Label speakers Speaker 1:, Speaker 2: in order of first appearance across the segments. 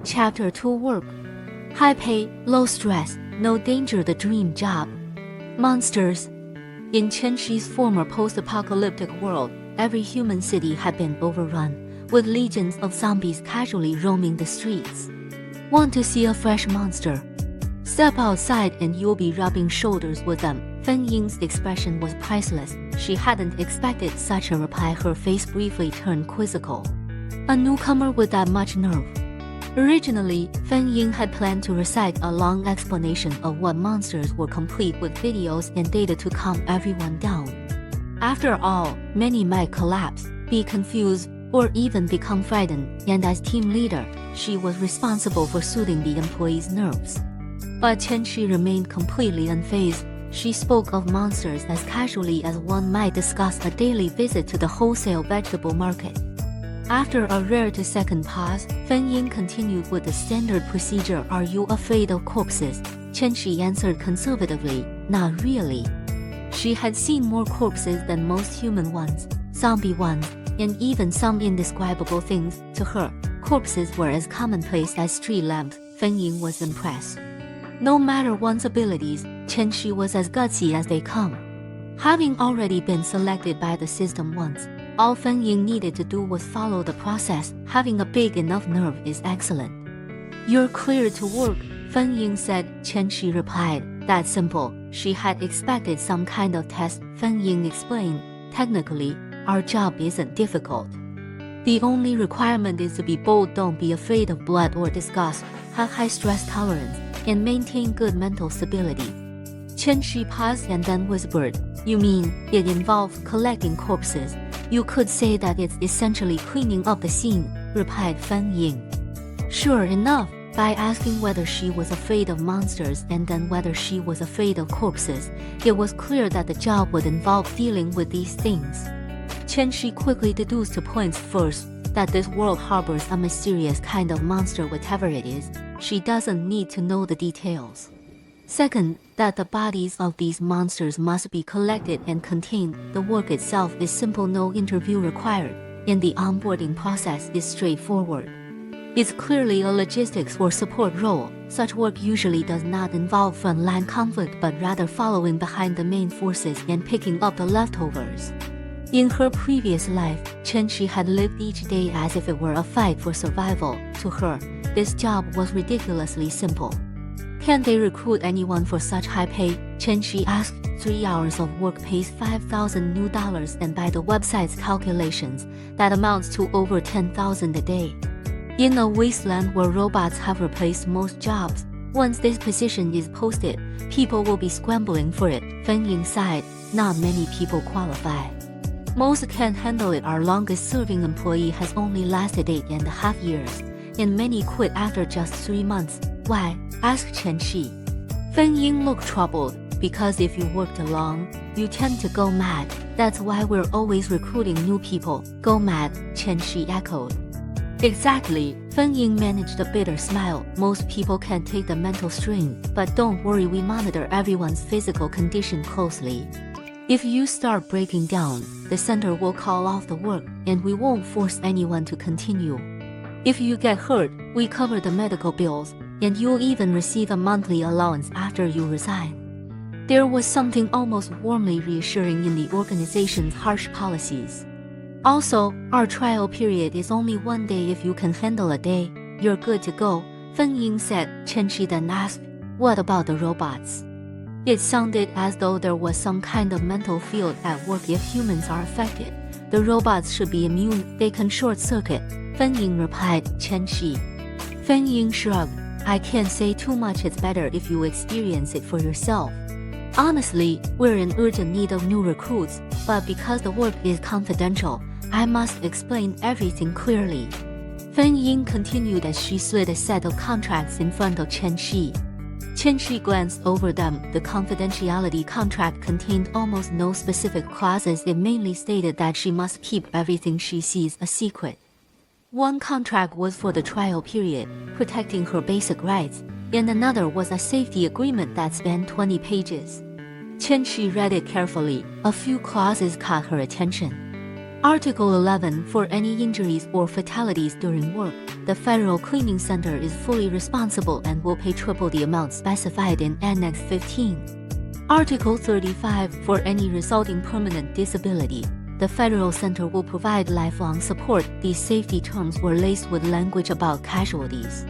Speaker 1: Chapter 2 Work. High pay, low stress, no danger, the dream job. Monsters. In Chen-Shi's former post-apocalyptic world, every human city had been overrun, with legions of zombies casually roaming the streets. Want to see a fresh monster? Step outside and you'll be rubbing shoulders with them. Feng Ying's expression was priceless. She hadn't expected such a reply. Her face briefly turned quizzical. A newcomer with that much nerve. Originally, Feng Ying had planned to recite a long explanation of what monsters were, complete with videos and data to calm everyone down. After all, many might collapse, be confused, or even become frightened, and as team leader, she was responsible for soothing the employees' nerves. But Chen-Shi remained completely unfazed. She spoke of monsters as casually as one might discuss a daily visit to the wholesale vegetable market. After a rare 2-second pause, Feng Ying continued with the standard procedure. Are you afraid of corpses? Chen-Shi answered conservatively, not really. She had seen more corpses than most human ones, zombie ones, and even some indescribable things. To her, corpses were as commonplace as street lamps. Feng Ying was impressed. No matter one's abilities, Chen-Shi was as gutsy as they come. Having already been selected by the system once, all Feng Ying needed to do was follow the process. Having a big enough nerve is excellent. You're cleared to work, Feng Ying said. Chen-Shi replied, that's simple. She had expected some kind of test. Feng Ying explained, technically, our job isn't difficult. The only requirement is to be bold, don't be afraid of blood or disgust, have high stress tolerance, and maintain good mental stability. Chen-Shi paused and then whispered, you mean, it involves collecting corpses? You could say that it's essentially cleaning up the scene, replied Feng Ying. Sure enough, by asking whether she was afraid of monsters and then whether she was afraid of corpses, it was clear that the job would involve dealing with these things. Chen-Shi quickly deduced 2 points. First, that this world harbors a mysterious kind of monster. Whatever it is, she doesn't need to know the details. Second, that the bodies of these monsters must be collected and contained. The work itself is simple, no interview required, and the onboarding process is straightforward. It's clearly a logistics or support role. Such work usually does not involve frontline conflict but rather following behind the main forces and picking up the leftovers. In her previous life, Chen-Shi had lived each day as if it were a fight for survival. To her, this job was ridiculously simple. Can they recruit anyone for such high pay? Chen-Shi asked. 3 hours of work pays $5,000 new, and by the website's calculations, that amounts to over $10,000 a day. In a wasteland where robots have replaced most jobs, once this position is posted, people will be scrambling for it. Feng Ying sighed. Not many people qualify. Most can't handle it. Our longest-serving employee has only lasted 8.5 years, and many quit after just 3 months. Why? Asked Chen-Shi. Feng Ying looked troubled. Because if you work too long, you tend to go mad. That's why we're always recruiting new people. Go mad, Chen-Shi echoed. Exactly, Feng Ying managed a bitter smile. Most people can take the mental strain, but don't worry, we monitor everyone's physical condition closely. If you start breaking down, the center will call off the work, and we won't force anyone to continue. If you get hurt, we cover the medical bills, and you'll even receive a monthly allowance after you resign. There was something almost warmly reassuring in the organization's harsh policies. Also, our trial period is only 1 day. If you can handle a day, you're good to go, Feng Ying said. Chen-Shi then asked, what about the robots? It sounded as though there was some kind of mental field at work. If humans are affected, the robots should be immune. They can short-circuit, Feng Ying replied. Chen-Shi. Feng Ying shrugged. I can't say too much. It's better if you experience it for yourself. Honestly, we're in urgent need of new recruits, but because the work is confidential, I must explain everything clearly. Feng Ying continued as she slid a set of contracts in front of Chen-Shi. Chen-Shi glanced over them. The confidentiality contract contained almost no specific clauses. It mainly stated that she must keep everything she sees a secret. One contract was for the trial period, protecting her basic rights, and another was a safety agreement that spanned 20 pages. Chen-Shi read it carefully. A few clauses caught her attention. Article 11 for any injuries or fatalities during work. the Federal Cleaning Center is fully responsible and will pay triple the amount specified in Annex 15. Article 35. For any resulting permanent disability, the Federal Center will provide lifelong support. These safety terms were laced with language about casualties.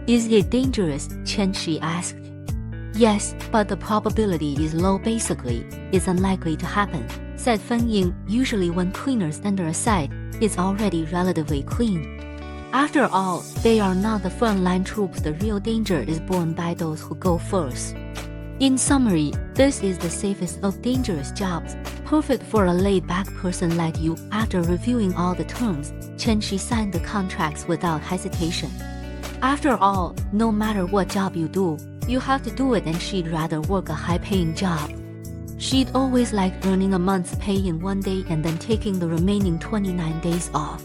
Speaker 1: Is it dangerous? Chen Shi asked. Yes, but the probability is low. Basically, it's unlikely to happen, said Fen Ying. Usually when cleaners enter a site, it's already relatively clean. After all, they are not the frontline troops. The real danger is borne by those who go first. In summary, this is the safest of dangerous jobs, perfect for a laid-back person like you. After reviewing all the terms, Chen Shi signed the contracts without hesitation. After all, no matter what job you do, you have to do it, and she'd rather work a high-paying job. She'd always liked earning a month's pay in one day and then taking the remaining 29 days off.